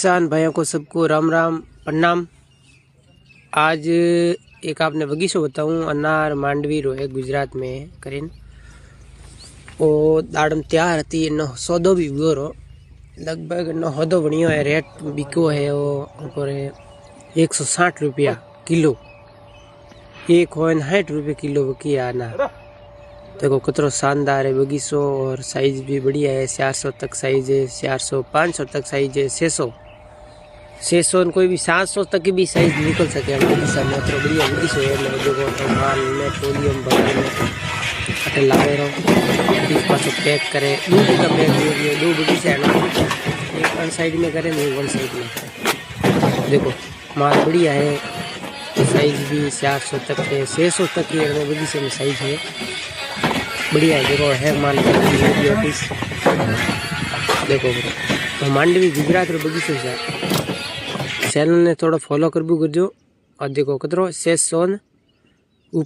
किसान भाइयों को सबको राम राम प्रणाम। आज एक आपने बगीचो बताऊं अनार मांडवी रो है गुजरात में करीन वो दाड़म तैयार थी नो सौदो भी हुओ रो लगभग नो होदो बनियो है। रेट बिको है वो ऊपर 160 रुपया किलो, एक हो 60 रुपये किलो बकी अनार। देखो कितना शानदार है बगीचो और साइज भी बढ़िया है। 400 तक साइज है, 400 500 तक साइज है, 600 कोई भी 700 तक की भी साइज निकल सके। बगीचा में तो बढ़िया बगीचो है। देखो तो माल में टोलियम भर में लावे रहो पास पैक करे दूध का पैक दे दिए। दो बगीचा है ना, एक वन साइड में करे नहीं वन साइड में करे। देखो माल बढ़िया है, साइज भी 400 तक है, 600 तक की बगीचे में साइज है बढ़िया है। देखो है माल ऑफिस। देखो तो मांडवी गुजरात रो बगीचो है। चैनल ने थोड़ा फॉलो करबू करजो। और देखो कतरो 600 ऊपर